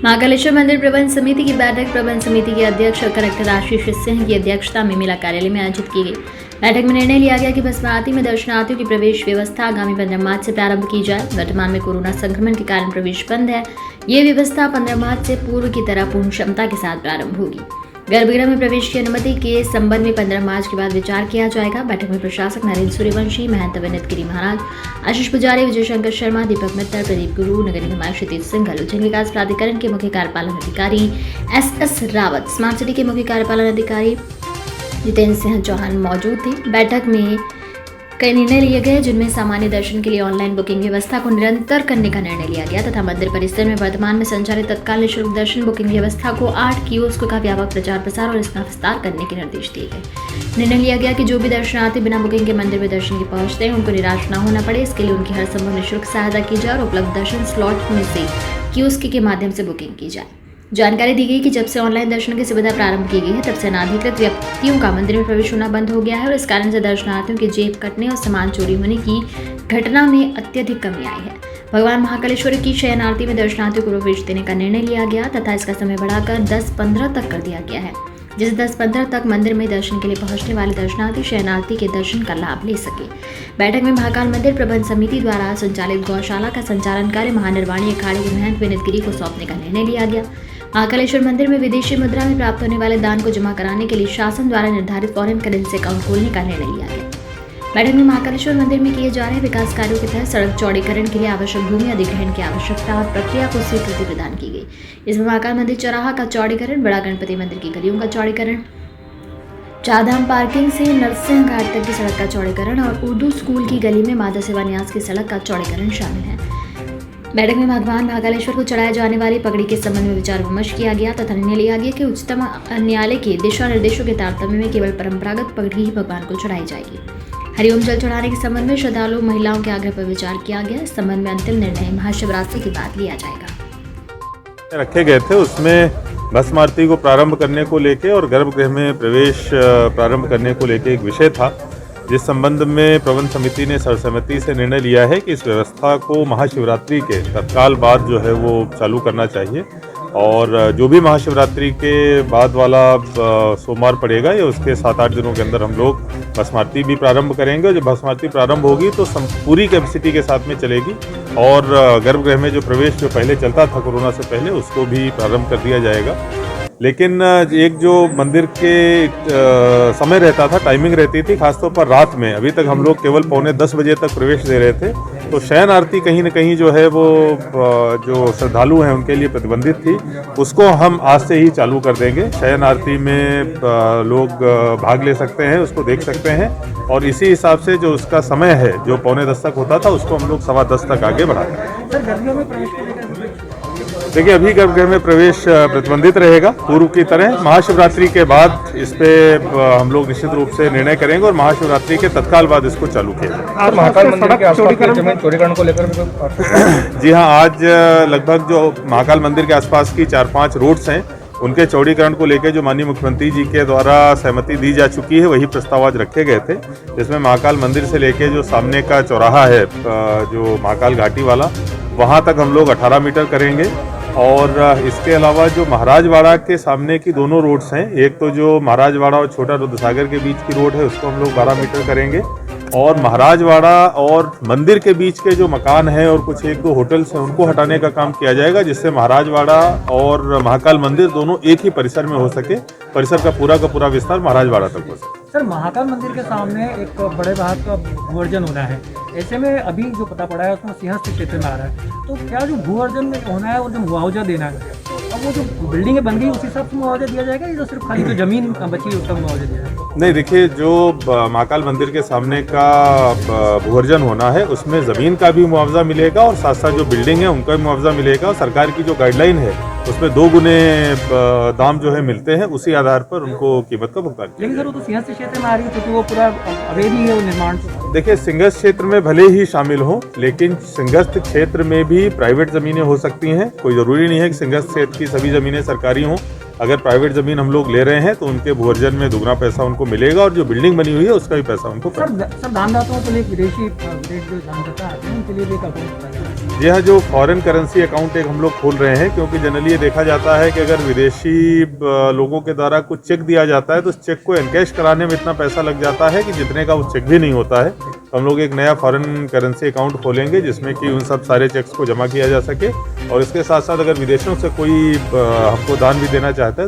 महाकालेश्वर मंदिर प्रबंध समिति की बैठक प्रबंध समिति के अध्यक्ष कलेक्टर आशीष सिंह की अध्यक्षता में मेला कार्यालय में आयोजित की गई। बैठक में निर्णय लिया गया कि भस्म आरती में दर्शनार्थियों की प्रवेश व्यवस्था आगामी 15 मार्च से प्रारंभ की जाए। वर्तमान में कोरोना संक्रमण के कारण प्रवेश बंद है। ये व्यवस्था 15 मार्च से पूर्व की तरह पूर्ण क्षमता के साथ प्रारंभ होगी। गर्भगृह में प्रवेश की अनुमति के संबंध में 15 मार्च के बाद विचार किया जाएगा। बैठक में प्रशासक नरेंद्र सूर्यवंशी, महंत विनीत गिरी महाराज, आशीष पुजारी, विजय शंकर शर्मा, दीपक मित्तल, प्रदीप गुरु, नगर निगम क्षितिज सिंघल, उज्जैन विकास प्राधिकरण के मुख्य कार्यपालन अधिकारी एस रावत, स्मार्ट सिटी के मुख्य कार्यपालन अधिकारी जितेंद्र सिंह चौहान मौजूद थे। बैठक में कई निर्णय लिए गए, जिनमें सामान्य दर्शन के लिए ऑनलाइन बुकिंग व्यवस्था को निरंतर करने का निर्णय लिया गया तथा मंदिर परिसर में वर्तमान में संचालित तत्काल निःशुल्क दर्शन बुकिंग व्यवस्था को 8 कियोस्क का व्यापक प्रचार प्रसार और इसका विस्तार करने के निर्देश दिए गए। निर्णय लिया गया कि जो भी दर्शनार्थी बिना बुकिंग के मंदिर में दर्शन के पहुंचते हैं, उनको निराश न होना पड़े। इसके लिए उनकी हर संभव निःशुल्क सहायता की जाए और उपलब्ध दर्शन स्लॉट में से कियोस्क के माध्यम से बुकिंग की जाए। जानकारी दी गई कि जब से ऑनलाइन दर्शन की सुविधा प्रारंभ की गई है, तब से अनाधिकृत व्यक्तियों का मंदिर में प्रवेश होना बंद हो गया है और इस कारण से दर्शनार्थियों के जेब कटने और सामान चोरी होने की घटना में अत्यधिक कमी आई है। भगवान महाकालेश्वर की शयन आरती में दर्शनार्थियों को प्रवेश देने का निर्णय लिया गया तथा इसका समय बढ़ाकर 10-15 तक कर दिया गया है, जिसे 10-15 तक मंदिर में दर्शन के लिए पहुंचने वाले दर्शनार्थी शयन आरती के दर्शन का लाभ ले सके। बैठक में महाकाल मंदिर प्रबंध समिति द्वारा संचालित गौशाला का संचालन कार्य महानिर्वाणी अखाड़े के महंत विनीत गिरी को सौंपने का निर्णय लिया गया। महाकालेश्वर मंदिर में विदेशी मुद्रा में प्राप्त होने वाले दान को जमा कराने के लिए शासन द्वारा निर्धारित फॉरेन करेंसी अकाउंट खोलने का निर्णय लिया गया। बैठक में महाकालेश्वर मंदिर में किए जा रहे विकास कार्यों के तहत सड़क चौड़ीकरण के लिए आवश्यक भूमि अधिग्रहण की आवश्यकता और प्रक्रिया को स्वीकृति प्रदान की गई। इसमें महाकाल मंदिर चौराहा का चौड़ीकरण, बड़ा गणपति मंदिर की गलियों का चौड़ीकरण, चारधाम पार्किंग से नरसिंह घाट तक की सड़क का चौड़ीकरण और उर्दू स्कूल की गली में माता सेवा न्यास की सड़क का चौड़ीकरण शामिल है। बैठक में भगवान महाकालेश्वर को चढ़ाए जाने वाली पगड़ी के संबंध में विचार विमर्श किया गया तथा निर्णय लिया गया कि उच्चतम न्यायालय के दिशा निर्देशों के तारतम्य में केवल परंपरागत पगड़ी ही भगवान को चढ़ाई जाएगी। हरिओम जल चढ़ाने के संबंध में श्रद्धालु महिलाओं के आग्रह पर विचार किया गया। इस संबंध में अंतिम निर्णय महाशिवरात्रि के बाद लिया जाएगा। रखे गए थे उसमें भस्म आरती को प्रारंभ करने को लेके और गर्भगृह में प्रवेश प्रारंभ करने को लेके एक विषय था, जिस संबंध में प्रबंध समिति ने सर्वसम्मति से निर्णय लिया है कि इस व्यवस्था को महाशिवरात्रि के तत्काल बाद जो है वो चालू करना चाहिए और जो भी महाशिवरात्रि के बाद वाला सोमवार पड़ेगा या उसके 7-8 दिनों के अंदर हम लोग भस्म आरती भी प्रारंभ करेंगे और जब भस्म आरती प्रारंभ होगी तो पूरी कैपेसिटी के साथ में चलेगी और गर्भगृह में जो प्रवेश जो पहले चलता था कोरोना से पहले उसको भी प्रारंभ कर दिया जाएगा। लेकिन एक जो मंदिर के समय रहता था, टाइमिंग रहती थी, खासतौर पर रात में, अभी तक हम लोग केवल 9:45 बजे तक प्रवेश दे रहे थे, तो शयन आरती कहीं न कहीं जो है वो जो श्रद्धालु हैं उनके लिए प्रतिबंधित थी, उसको हम आज से ही चालू कर देंगे। शयन आरती में लोग भाग ले सकते हैं, उसको देख सकते हैं और इसी हिसाब से जो उसका समय है जो 9:45 तक होता था उसको हम लोग 10:15 तक आगे बढ़ा देंगे। देखिए अभी गर्भगृह में प्रवेश प्रतिबंधित रहेगा पूर्व की तरह। महाशिवरात्रि के बाद इस पे हम लोग निश्चित रूप से निर्णय करेंगे और महाशिवरात्रि के तत्काल बाद इसको चालू किया जाएगा। महाकाल मंदिर के आसपास जमीन चौड़ीकरण को लेकर जी हाँ, आज लगभग जो महाकाल मंदिर के आसपास की 4-5 रोड्स हैं उनके चौड़ीकरण को लेकर जो माननीय मुख्यमंत्री जी के द्वारा सहमति दी जा चुकी है, वही प्रस्ताव आज रखे गए थे, जिसमें महाकाल मंदिर से लेकर जो सामने का चौराहा है जो महाकाल घाटी वाला, वहाँ तक हम लोग 18 मीटर करेंगे और इसके अलावा जो महाराजवाड़ा के सामने की दोनों रोड्स हैं, एक तो जो महाराजवाड़ा और छोटा रुद्रसागर के बीच की रोड है उसको हम लोग 12 मीटर करेंगे और महाराजवाड़ा और मंदिर के बीच के जो मकान हैं और कुछ 1-2 होटल्स हैं उनको हटाने का काम किया जाएगा, जिससे महाराजवाड़ा और महाकाल मंदिर दोनों एक ही परिसर में हो सके, परिसर का पूरा विस्तार महाराजवाड़ा तक हो सके। सर, महाकाल मंदिर के सामने एक बड़े भाग का भूअर्जन होना है, ऐसे में अभी जो पता पड़ा है उसमें सिंहस्थ क्षेत्र में आ रहा है, तो क्या जो भूअर्जन होना है और जो मुआवजा देना है, अब वो जो बिल्डिंगें बन गई उस हिसाब से मुआवजा दिया जाएगा या सिर्फ खाली जो जमीन बची उसका मुआवजा दिया जाएगा? नहीं, देखिए जो महाकाल मंदिर के सामने का भूअर्जन होना है उसमें ज़मीन का भी मुआवजा मिलेगा और साथ साथ जो बिल्डिंग है उनका भी मुआवजा मिलेगा और सरकार की जो गाइडलाइन है उसमें 2 गुने दाम जो है मिलते हैं, उसी आधार पर उनको कीमत का भुगतान किया। लेकिन सर वो तो सिंहस्थ क्षेत्र में आ रही है क्योंकि वो पूरा अवैध ही है वो निर्माण। देखिए सिंहस्थ क्षेत्र में भले ही शामिल हो, लेकिन सिंहस्थ क्षेत्र में भी प्राइवेट ज़मीनें हो सकती हैं, कोई ज़रूरी नहीं है कि सिंहस्थ क्षेत्र की सभी ज़मीनें सरकारी हों। अगर प्राइवेट ज़मीन हम लोग ले रहे हैं तो उनके भूअर्जन में दुगना पैसा उनको मिलेगा और जो बिल्डिंग बनी हुई है उसका भी पैसा उनको सर दानदाताओं के लिए विदेश जो दानदाता आते हैं उनके लिए भी एक अकाउंट बनाया है। जी हाँ, जो फॉरेन करेंसी अकाउंट एक हम लोग खोल रहे हैं, क्योंकि जनरली ये देखा जाता है कि अगर विदेशी लोगों के द्वारा कुछ चेक दिया जाता है तो उस चेक को एनकैश कराने में इतना पैसा लग जाता है कि जितने का वो चेक भी नहीं होता है। तो हम लोग एक नया फॉरेन करेंसी अकाउंट खोलेंगे जिसमें कि उन सब सारे चेक्स को जमा किया जा सके, और इसके साथ साथ अगर विदेशों से कोई हमको दान भी देना चाहता है